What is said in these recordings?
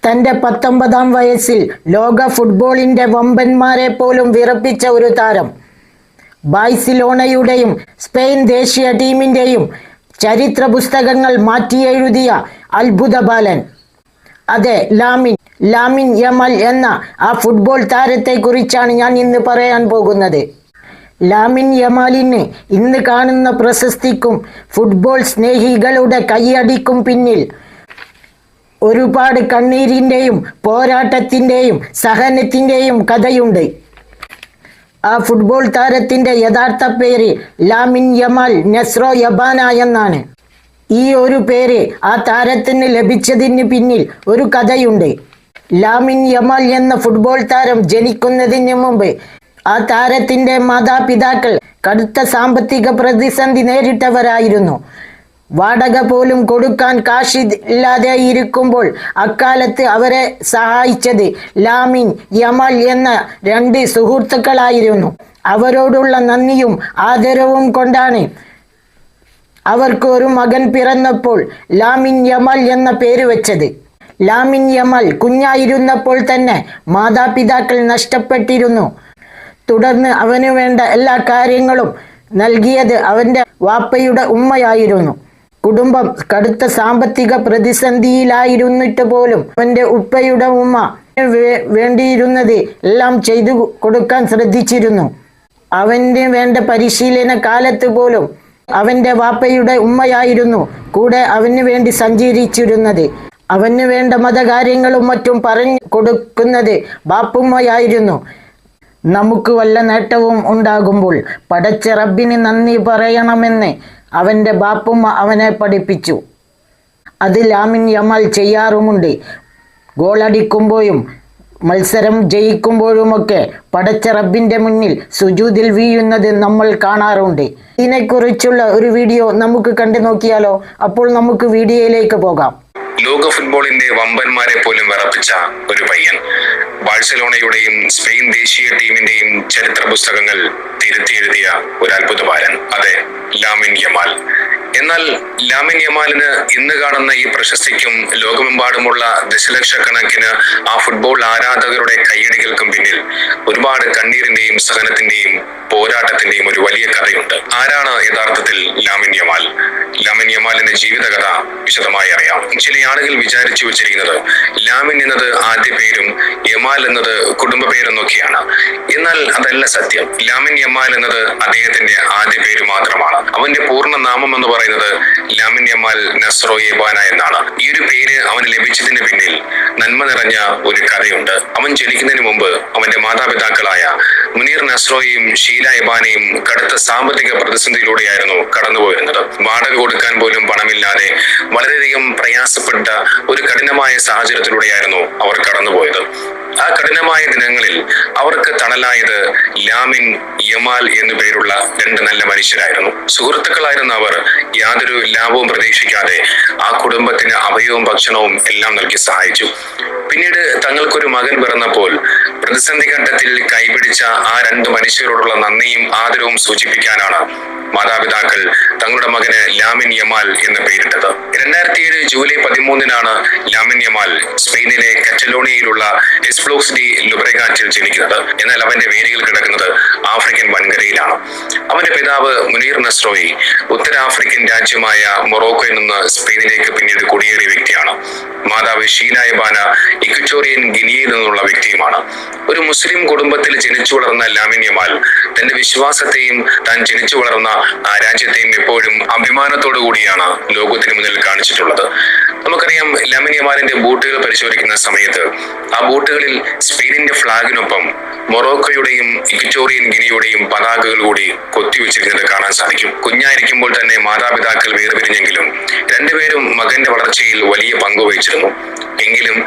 തന്റെ 19-ാം വയസ്സിൽ ലോക ഫുട്ബോളിന്റെ വമ്പന്മാരെ പോലും വിറപ്പിച്ച ഒരു താരം. ബാഴ്സലോണയുടെയും സ്പെയിൻ ദേശീയ ടീമിന്റെയും ചരിത്ര പുസ്തകങ്ങൾ മാറ്റിയെഴുതിയ അത്ഭുത ബാലൻ. അതെ, ലാമിൻ യമാൽ എന്ന ആ ഫുട്ബോൾ താരത്തെക്കുറിച്ചാണ് ഞാൻ ഇന്ന് പറയാൻ പോകുന്നത്. ലാമിൻ യമാലിന് ഇന്ന് കാണുന്ന പ്രശസ്തിക്കും ഫുട്ബോൾ സ്നേഹികളുടെ കൈയടിക്കും പിന്നിൽ ഒരുപാട് കണ്ണീരിൻ്റെയും പോരാട്ടത്തിൻ്റെയും സഹനത്തിൻ്റെയും കഥയുണ്ട്. ആ ഫുട്ബോൾ താരത്തിൻ്റെ യഥാർത്ഥ പേര് ലാമിൻ യമാൽ നസ്രോ യബാന എന്നാണ്. ഈ ഒരു പേര് ആ താരത്തിന് ലഭിച്ചതിന് പിന്നിൽ ഒരു കഥയുണ്ട്. ലാമിൻ യമാൽ എന്ന ഫുട്ബോൾ താരം ജനിക്കുന്നതിന് മുമ്പ് ആ താരത്തിൻ്റെ മാതാപിതാക്കൾ കടുത്ത സാമ്പത്തിക പ്രതിസന്ധി നേരിട്ടവരായിരുന്നു. വാടക പോലും കൊടുക്കാൻ കാശില്ലാതെ ഇരിക്കുമ്പോൾ അക്കാലത്ത് അവരെ സഹായിച്ചത് ലാമിൻ യമാൽ എന്ന 2 സുഹൃത്തുക്കളായിരുന്നു. അവരോടുള്ള നന്ദിയും ആദരവും കൊണ്ടാണ് അവർക്ക് ഒരു മകൻ പിറന്നപ്പോൾ ലാമിൻ യമാൽ എന്ന പേര് വെച്ചത്. ലാമിൻ യമാൽ കുഞ്ഞായിരുന്നപ്പോൾ തന്നെ മാതാപിതാക്കൾ നഷ്ടപ്പെട്ടിരുന്നു. തുടർന്ന് അവന് വേണ്ട എല്ലാ കാര്യങ്ങളും നൽകിയത് അവൻ്റെ വാപ്പയുടെ ഉമ്മയായിരുന്നു. കുടുംബം കടുത്ത സാമ്പത്തിക പ്രതിസന്ധിയിലായിരുന്നിട്ട് പോലും അവൻ്റെ ഉപ്പയുടെ ഉമ്മ വേണ്ടിയിരുന്നത് എല്ലാം ചെയ്തു കൊടുക്കാൻ ശ്രദ്ധിച്ചിരുന്നു. അവന് വേണ്ട പരിശീലന കാലത്ത് പോലും അവൻ്റെ വാപ്പയുടെ ഉമ്മയായിരുന്നു കൂടെ അവന് വേണ്ടി സഞ്ചരിച്ചിരുന്നത്. അവന് വേണ്ട മതകാര്യങ്ങളും മറ്റും പറഞ്ഞു കൊടുക്കുന്നത് ബാപ്പുമ്മയായിരുന്നു. നമുക്ക് വല്ല നേട്ടവും ഉണ്ടാകുമ്പോൾ പടച്ച റബ്ബിന് നന്ദി പറയണമെന്ന് അവൻ്റെ ബാപ്പുമ്മ അവനെ പഠിപ്പിച്ചു. അത് ലാമിൻ യമാൽ ചെയ്യാറുമുണ്ട്. ഗോളടിക്കുമ്പോഴും മത്സരം ജയിക്കുമ്പോഴുമൊക്കെ പടച്ച റബ്ബിൻ്റെ മുന്നിൽ സുജൂദിൽ വീഴുന്നത് നമ്മൾ കാണാറുണ്ട്. ഇതിനെക്കുറിച്ചുള്ള ഒരു വീഡിയോ നമുക്ക് കണ്ടു നോക്കിയാലോ? അപ്പോൾ നമുക്ക് വീഡിയോയിലേക്ക് പോകാം. ലോക ഫുട്ബോളിന്റെ വമ്പന്മാരെ പോലും വിറപ്പിച്ച ഒരു പയ്യൻ, ബാഴ്സലോണയുടെയും സ്പെയിൻ ദേശീയ ടീമിന്റെയും ചരിത്ര പുസ്തകങ്ങൾ തിരുത്തി എഴുതിയ ഒരു അത്ഭുത ബാലൻ. അതെ, ലാമിൻ യമാൽ. എന്നാൽ ലാമിൻ യമാലിന് ഇന്ന് കാണുന്ന ഈ പ്രശസ്തിക്കും ലോകമെമ്പാടുമുള്ള ദശലക്ഷക്കണക്കിന് ആ ഫുട്ബോൾ ആരാധകരുടെ കയ്യടികൾക്കും പിന്നിൽ ഒരുപാട് കണ്ണീരിന്റെയും സഹനത്തിന്റെയും പോരാട്ടത്തിന്റെയും ഒരു വലിയ കഥയുണ്ട്. ആരാണ് യഥാർത്ഥത്തിൽ ലാമിൻ യമാൽ? ലാമിൻ യമാലിന്റെ ജീവിതകഥ വിശദമായി അറിയാം. ചില ആളുകൾ വിചാരിച്ചു വെച്ചിരിക്കുന്നത് ലാമിൻ എന്നത് ആദ്യ പേരും യമാൽ എന്നത് കുടുംബ പേരെന്നൊക്കെയാണ്. എന്നാൽ അതല്ല സത്യം. ലാമിൻ യമാൽ എന്നത് അദ്ദേഹത്തിന്റെ ആദ്യ പേര് മാത്രമാണ്. അവന്റെ പൂർണ്ണ നാമം എന്ന് പറയുന്നത് ലാമിൻ യമാൽ നസ്രോ യബാന എന്നാണ്. ഈ ഒരു പേര് അവന് ലഭിച്ചതിന് പിന്നിൽ നന്മ നിറഞ്ഞ ഒരു കഥയുണ്ട്. അവൻ ജനിക്കുന്നതിന് മുമ്പ് അവന്റെ മാതാപിതാക്കളായ മുനീർ നസ്രോയും ഷീല യബാനയും കടുത്ത സാമ്പത്തിക പ്രതിസന്ധിയിലൂടെയായിരുന്നു കടന്നുപോയിരുന്നത്. വാടക കൊടുക്കാൻ പോലും പണമില്ലാതെ വളരെയധികം പ്രയാസപ്പെട്ട ഒരു കഠിനമായ സാഹചര്യത്തിലൂടെയായിരുന്നു അവർ കടന്നുപോയത്. ആ കഠിനമായ ദിനങ്ങളിൽ അവർക്ക് തണലായത് ലാമിൻ യമാൽ എന്നു പേരുള്ള 2 നല്ല മനുഷ്യരായിരുന്നു. സുഹൃത്തുക്കളായിരുന്ന അവർ യാതൊരു ലാഭവും പ്രതീക്ഷിക്കാതെ ആ കുടുംബത്തിന് അഭയവും ഭക്ഷണവും എല്ലാം നൽകി സഹായിച്ചു. പിന്നീട് തങ്ങൾക്കൊരു മകൻ പിറന്നപ്പോൾ പ്രതിസന്ധി ഘട്ടത്തിൽ കൈപിടിച്ച ആ 2 മനുഷ്യരോടുള്ള നന്ദിയും ആദരവും സൂചിപ്പിക്കാനാണ് മാതാപിതാക്കൾ തങ്ങളുടെ മകന് ലാമിൻ യമാൽ എന്ന് പേരിട്ടത്. 2007 ജൂലൈ 13-നാണ് ലാമിൻ യമാൽ സ്പെയിനിലെ കറ്റലോണിയയിലുള്ള എസ്പ്ലോക്സ് ഡി ലുബ്രഗാറ്റിൽ ജനിക്കുന്നത്. എന്നാൽ അവന്റെ വേരുകൾ കിടക്കുന്നത് ആഫ്രിക്കൻ വൻകരയിലാണ്. അവന്റെ പിതാവ് മുനീർ നസ്രോയി ഉത്തരാഫ്രിക്കൻ രാജ്യമായ മൊറോക്കോയിൽ നിന്ന് സ്പെയിനിലേക്ക് പിന്നീട് കുടിയേറിയ വ്യക്തിയാണ്. മാതാവ് ഷീല യബാന ഇക്വറ്റോറിയൻ ഗിനിയയിൽ നിന്നുള്ള വ്യക്തിയുമാണ്. ഒരു മുസ്ലിം കുടുംബത്തിൽ ജനിച്ചു വളർന്ന ലാമിൻ യമാൽ തന്റെ വിശ്വാസത്തെയും താൻ ജനിച്ചു വളർന്ന ആ രാജ്യത്തെയും എപ്പോഴും അഭിമാനത്തോടു കൂടിയാണ് ലോകത്തിന് മുന്നിൽ കാണിച്ചിട്ടുള്ളത്. നമുക്കറിയാം, ലാമിൻ യമാലിന്റെ ബൂട്ടുകൾ പരിശോധിക്കുന്ന സമയത്ത് ആ ബൂട്ടുകളിൽ സ്പെയിനിന്റെ ഫ്ലാഗിനൊപ്പം മൊറോക്കോയുടെയും ഇക്വറ്റോറിയൻ ഗിനിയുടെയും പതാകകൾ കൂടി കൊത്തിവെച്ചിരിക്കുന്നത് കാണാൻ സാധിക്കും. കുഞ്ഞായിരിക്കുമ്പോൾ തന്നെ മാതാപിതാക്കൾ വേർപിരിഞ്ഞെങ്കിലും 2 പേരും മകന്റെ വളർച്ചയിൽ വലിയ പങ്ക് വഹിച്ചിരുന്നു. എങ്കിലും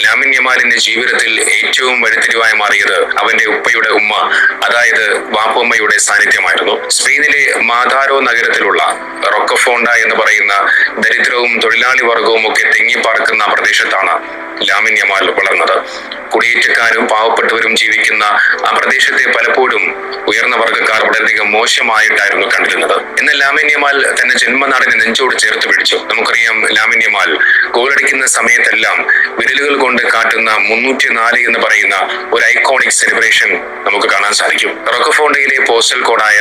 ലാമിൻ യമാലിന്റെ ജീവിതത്തിൽ ഏറ്റവും വഴിത്തിരിവായി മാറിയത് അവന്റെ ഉപ്പയുടെ ഉമ്മ, അതായത് വാപ്പുമ്മയുടെ സാന്നിധ്യമായിരുന്നു. സ്പെയിനിലെ മാതാരോ നഗരത്തിലുള്ള റൊക്കഫോണ്ട എന്ന് പറയുന്ന ദരിദ്രവും തൊഴിലാളി വർഗവും ഒക്കെ തിങ്ങിപ്പാർക്കുന്ന പ്രദേശത്താണ് ലാമിൻ യമാൽ വളർന്നത്. കുടിയേറ്റക്കാരും പാവപ്പെട്ടവരും ജീവിക്കുന്ന ആ പ്രദേശത്തെ പലപ്പോഴും ഉയർന്ന വർഗ്ഗക്കാർ വളരെയധികം മോശമായിട്ടായിരുന്നു കണ്ടിരുന്നത്. എന്നാൽ ലാമിൻ യമാൽ തന്റെ ജന്മനാടിനെ നെഞ്ചോട് ചേർത്ത് പിടിച്ചു. നമുക്കറിയാം, ലാമിൻ യമാൽ ഗോളടിക്കുന്ന സമയത്തെല്ലാം വിരലുകൾ കൊണ്ട് മാറ്റുന്ന 304 എന്ന് പറയുന്ന ഒരു ഐക്കോണിക് സെലിബ്രേഷൻ നമുക്ക് കാണാൻ സാധിക്കും. റോക്കഫോണ്ടയിലെ പോസ്റ്റൽ കോഡായ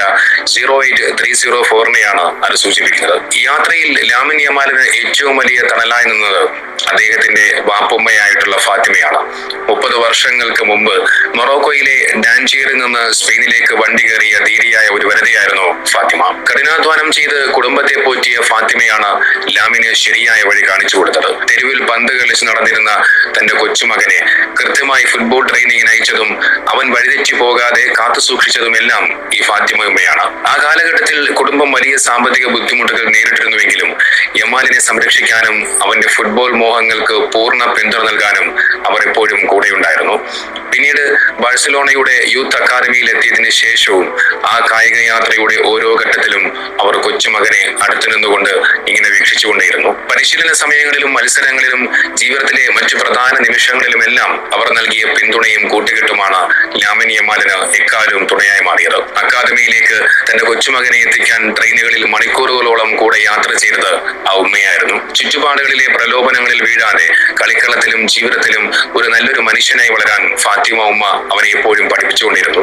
08304നെയാണ് അത് സൂചിപ്പിക്കുന്നത്. ഈ യാത്രയിൽ ലാമിൻ യമാലിന് ഏറ്റവും വലിയ തണലായി നിന്നത് അദ്ദേഹത്തിന്റെ വാപ്പുമ്മയായിട്ടുള്ള ഫാത്തിമയാണ്. 30 വർഷങ്ങൾക്ക് മുമ്പ് മൊറോക്കോയിലെ ഡാൻജിയറിൽ നിന്ന് സ്പെയിനിലേക്ക് വണ്ടി കയറിയ ധീരിയായ ഒരു വനിതയായിരുന്നു ഫാത്തിമ. കഠിനാധ്വാനം ചെയ്ത് കുടുംബത്തെ പോറ്റിയ ഫാത്തിമയാണ് ലാമിന് ശരിയായ വഴി കാണിച്ചു കൊടുത്തത്. തെരുവിൽ പന്ത് കളിച്ച് നടന്നിരുന്ന തന്റെ കൊച്ചുമകനെ കൃത്യമായി ഫുട്ബോൾ ട്രെയിനിങ്ങിന് അയച്ചതും അവൻ വഴിതെറ്റി പോകാതെ കാത്തു സൂക്ഷിച്ചതുമെല്ലാം ഈ ഫാത്തിമയുമ്മയാണ്. ആ കാലഘട്ടത്തിൽ കുടുംബം വലിയ സാമ്പത്തിക ബുദ്ധിമുട്ടുകൾ നേരിട്ടിരുന്നുവെങ്കിലും യമാലിനെ സംരക്ഷിക്കാനും അവന്റെ ഫുട്ബോൾ മോഹങ്ങൾക്ക് പൂർണ്ണ പിന്തുണ നൽകാനും അവർ എപ്പോഴും കൂടെയുണ്ടായിരുന്നു. പിന്നീട് ബാഴ്സലോണയുടെ യൂത്ത് അക്കാദമിയിൽ എത്തിയതിനു ശേഷവും ആ കായിക യാത്രയുടെ ഓരോ ഘട്ടത്തിലും അവർ കൊച്ചുമകനെ അടുത്തു നിന്നുകൊണ്ട് ഇങ്ങനെ വീക്ഷിച്ചുകൊണ്ടേയിരുന്നു. പരിശീലന സമയങ്ങളിലും മത്സരങ്ങളിലും ജീവിതത്തിലെ മറ്റു പ്രധാന നിമിഷങ്ങളിലുമെല്ലാം അവർ നൽകിയ പിന്തുണയും കൂട്ടുകെട്ടുമാണ് ലാമിൻ യമാലിന് എക്കാലവും തുണയായി മാറിയത്. അക്കാദമിയിലേക്ക് തന്റെ കൊച്ചുമകനെ എത്തിക്കാൻ ട്രെയിനുകളിൽ മണിക്കൂറുകളോളം കൂടെ യാത്ര ചെയ്തത് ആ ഉമ്മയായിരുന്നു. ചുറ്റുപാടുകളിലെ പ്രലോഭനങ്ങളിൽ വീഴാതെ കളിക്കളത്തിലും ജീവിതത്തിലും ഒരു നല്ലൊരു മനുഷ്യനായി വളരാൻ ഫാത്തിമ ഉമ്മ അവനെ എപ്പോഴും പഠിപ്പിച്ചുകൊണ്ടിരുന്നു.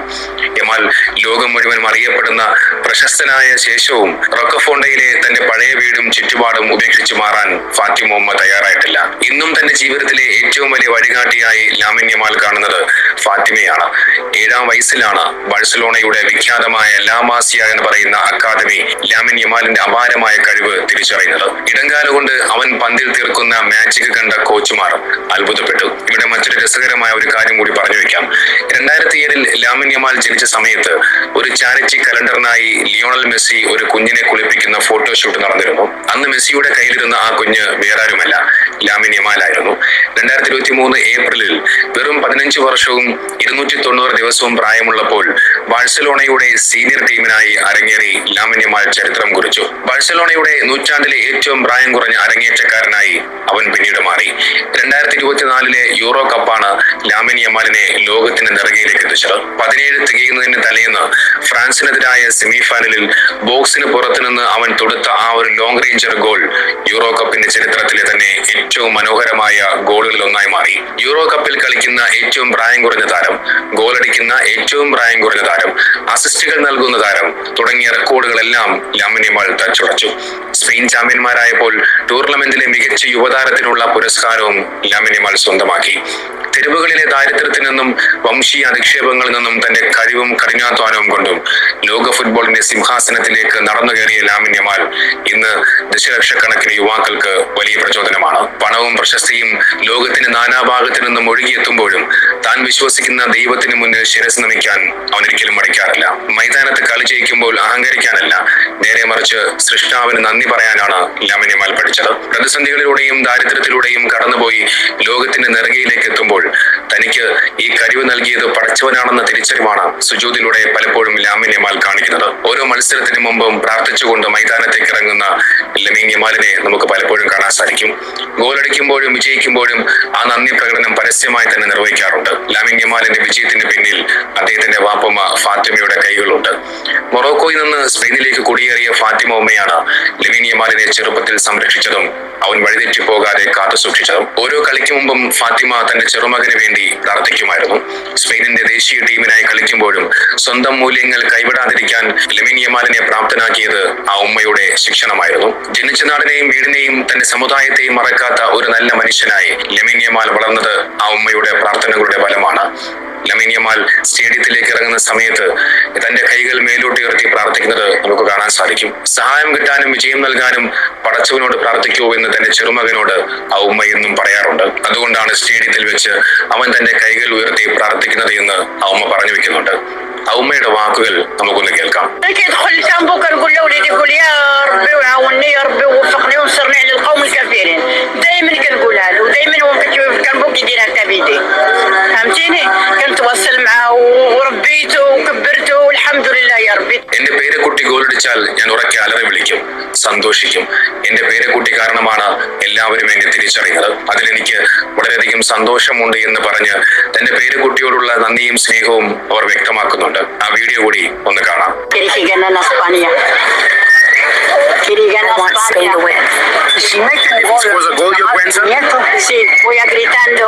യമാൽ ലോകം മുഴുവൻ അറിയപ്പെടുന്ന പ്രശസ്തനായ ശേഷവും റോക്കഫോണ്ടയിലെ തന്റെ പഴയ വീടും ചുറ്റുപാടും ഉപേക്ഷിച്ചു മാറാൻ ഫാത്തിമ ഉമ്മ തയ്യാറായിട്ടില്ല. ഇന്നും തന്റെ ജീവിതത്തിലെ ഏറ്റവും വലിയ വഴികാട്ടിയായി ലാമിൻ യമാൽ കാണുന്നത് ഫാത്തിമയാണ്. 7-ാം വയസ്സിലാണ് ബാഴ്സലോണയുടെ വിഖ്യാതമായ ലാ മാസിയ എന്ന് പറയുന്ന അക്കാദമി ലാമിൻ യമാലിന്റെ അപാരമായ കഴിവ് തിരിച്ചറിയുന്നത്. ഇടങ്കാല കൊണ്ട് അവൻ പന്തിൽ തീർക്കുന്ന മാജിക് കണ്ട കോച്ചുമാർ അത്ഭുതപ്പെട്ടു. ഇവിടെ മറ്റൊരു രസകരമായ ഒരു കാര്യം കൂടി പറഞ്ഞു വെക്കാം. 2007 ലാമിൻ യമാൽ ജനിച്ച സമയത്ത് ഒരു ചാരിറ്റി കലണ്ടറിനായി ലിയോണൽ മെസ്സി ഒരു കുഞ്ഞിനെ കുളിപ്പിക്കുന്ന ഫോട്ടോഷൂട്ട് നടന്നിരുന്നു. അന്ന് മെസ്സിയുടെ കയ്യിലിരുന്ന ആ കുഞ്ഞ് വേറാരുമല്ല, ലാമിൻ യമാലായിരുന്നു. 2023 ഏപ്രിലിൽ വെറും 15 വർഷവും 290 ദിവസവും പ്രായമുള്ളപ്പോൾ ബാഴ്സലോണയുടെ സീനിയർ ടീമിനായി അരങ്ങേറി ലാമിൻ യമാൽ ചരിത്രം കുറിച്ചു. ബാഴ്സലോണയുടെ നൂറ്റാണ്ടിലെ ഏറ്റവും പ്രായം കുറഞ്ഞ അരങ്ങേറ്റക്കാരനായി അവൻ പിന്നീട് മാറി. 2024 യൂറോ കപ്പാണ് ലാമിൻ യമാലിനെ ലോകത്തിന്റെ നെറുകയിലേക്ക് എത്തിച്ചത്. 17 തികയുന്നതിന് തലേന്ന് ഫ്രാൻസിനെതിരായ സെമിഫൈനലിൽ ബോക്സിന് പുറത്തുനിന്ന് അവൻ തൊടുത്ത ആ ഒരു ലോങ് റേഞ്ചർ ഗോൾ യൂറോ കപ്പിന്റെ ചരിത്രത്തിലെ തന്നെ ഏറ്റവും മനോഹരമായ ഗോളുകളിൽ ഒന്നായി മാറി. യൂറോ കപ്പിൽ കളിക്കുന്ന ഏറ്റവും പ്രായം കുറഞ്ഞ താരം, ഗോളടിക്കുന്ന ഏറ്റവും പ്രായം കുറഞ്ഞ താരം, അസിസ്റ്റുകൾ നൽകുന്ന താരം തുടങ്ങിയ റെക്കോർഡുകളെല്ലാം ലാമിൻ യമാൽ തച്ചുടച്ചു. സ്പെയിൻ ചാമ്പ്യന്മാരായപ്പോൾ ടൂർണമെന്റിലെ മികച്ച യുവതാരത്തിനുള്ള പുരസ്കാരവും ലാമിൻ യമാൽ സ്വന്തമാക്കി. തെരുവുകളിലെ ദാരിദ്ര്യത്തിൽ നിന്നും വംശീയ അധിക്ഷേപങ്ങളിൽ നിന്നും തന്റെ കഴിവും കഠിനാധ്വാനവും കൊണ്ടും ലോക ഫുട്ബോളിന്റെ സിംഹാസനത്തിലേക്ക് നടന്നു കയറിയ ലാമിൻ യമാൽ ഇന്ന് ദശലക്ഷക്കണക്കിന് യുവാക്കൾക്ക് വലിയ പ്രചോദനമാണ്. പണവും പ്രശസ്തിയും ലോകത്തിന്റെ നാനാഭാഗത്തു നിന്നും ഒഴുകിയെത്തുമ്പോഴും താൻ വിശ്വസിക്കുന്ന ദൈവത്തിന് മുന്നിൽ ശിരസ് നമിക്കാൻ അവൻ ഒരിക്കലും മടിക്കാറില്ല. മൈതാനത്ത് കളി ജയിക്കുമ്പോൾ അഹങ്കരിക്കാനല്ല, നേരെ മറിച്ച് സൃഷ്ടാവിന് നന്ദി പറയാനാണ് ലാമിൻ യമാൽ പഠിച്ചത്. പ്രതിസന്ധികളിലൂടെയും ദാരിദ്ര്യത്തിലൂടെയും കടന്നുപോയി ലോകത്തിന്റെ നെറുകയിലേക്ക് എത്തുമ്പോൾ തനിക്ക് ഈ കഴിവ് നൽകിയത് പടച്ചവനാണെന്ന തിരിച്ചറിവാണ് സുജൂദിലൂടെ പലപ്പോഴും ലാമിൻ യമാൽ കാണിക്കുന്നത്. ഓരോ മത്സരത്തിന് മുമ്പും പ്രാർത്ഥിച്ചുകൊണ്ട് മൈതാനത്തേക്ക് ഇറങ്ങുന്ന ലാമിൻ യമാലിനെ നമുക്ക് പലപ്പോഴും കാണാൻ സാധിക്കും. ഗോളടിക്കുമ്പോഴും വിജയിക്കുമ്പോഴും ആ നന്ദി പ്രകടനം പരസ്യമായി തന്നെ നിർവഹിക്കാറുണ്ട്. ലാമിൻ യമാലിന്റെ വിജയത്തിന് പിന്നിൽ അദ്ദേഹത്തിന്റെ വാപ്പുമ്മ ഫാത്തിമയുടെ കൈകളുണ്ട്. മൊറോക്കോയിൽ നിന്ന് സ്പെയിനിലേക്ക് കുടിയേറിയ ഫാത്തിമ ഉമ്മയാണ് ലാമിൻ യമാലിനെ ചെറുപ്പത്തിൽ സംരക്ഷിച്ചതും അവൻ വഴിതെറ്റി പോകാതെ കാത്തു സൂക്ഷിച്ചതും. ഓരോ കളിക്ക് മുമ്പും ഫാത്തിമ തന്റെ ചെറുമകന് വേണ്ടി പ്രാർത്ഥിക്കുമായിരുന്നു. സ്പെയിനിന്റെ ദേശീയ ടീമിനായി കളിക്കുമ്പോഴും സ്വന്തം മൂല്യങ്ങൾ കൈവിടാതിരിക്കാൻ ലാമിൻ യമാലിനെ പ്രാപ്തനാക്കിയത് ആ ഉമ്മയുടെ ശിക്ഷണമായിരുന്നു. ജനിച്ച നാടിനെയും വീടിനെയും തന്റെ സമുദായത്തെയും മറക്കാത്ത ഒരു നല്ല മനുഷ്യനായി ലാമിൻ യമാൽ വളർന്നത് ആ ഉമ്മയുടെ പ്രാർത്ഥനകളുടെ ഫലമാണ്. ലാമിൻ യമാൽ സ്റ്റേഡിയത്തിലേക്ക് ഇറങ്ങുന്ന സമയത്ത് തന്റെ കൈകൾ മേലോട്ടുയർത്തി പ്രാർത്ഥിക്കുന്നത് നമുക്ക് കാണാൻ സാധിക്കും. സഹായം കിട്ടാനും വിജയം നൽകാനും പടച്ചവനോട് പ്രാർത്ഥിക്കൂ എന്ന് തന്റെ ചെറുമകനോട് ആ ഉമ്മ എന്നും പറയാറുണ്ട്. അതുകൊണ്ടാണ് സ്റ്റേഡിയത്തിൽ വെച്ച് അവൻ തന്റെ കൈകൾ ഉയർത്തി പ്രാർത്ഥിക്കുന്നത് എന്ന് ആ ഉമ്മ പറഞ്ഞു വെക്കുന്നുണ്ട്. ആ ഉമ്മയുടെ വാക്കുകൾ നമുക്കൊന്ന് കേൾക്കാം. എന്റെ പേരക്കുട്ടി ഗോളടിച്ചാൽ ഞാൻ ഉറക്കെ അലറി വിളിക്കും, സന്തോഷിക്കും. എന്റെ പേരക്കുട്ടി കാരണമാണ് എല്ലാവരും എന്നെ തിരിച്ചറിയുന്നത്. അതിലെനിക്ക് വളരെയധികം സന്തോഷമുണ്ട് എന്ന് പറഞ്ഞ് തന്റെ പേരക്കുട്ടിയോടുള്ള നന്ദിയും സ്നേഹവും അവർ വ്യക്തമാക്കുന്നുണ്ട്. ആ വീഡിയോ കൂടി ഒന്ന് കാണാം. Was a goal your grandson? Sí, voy a gritando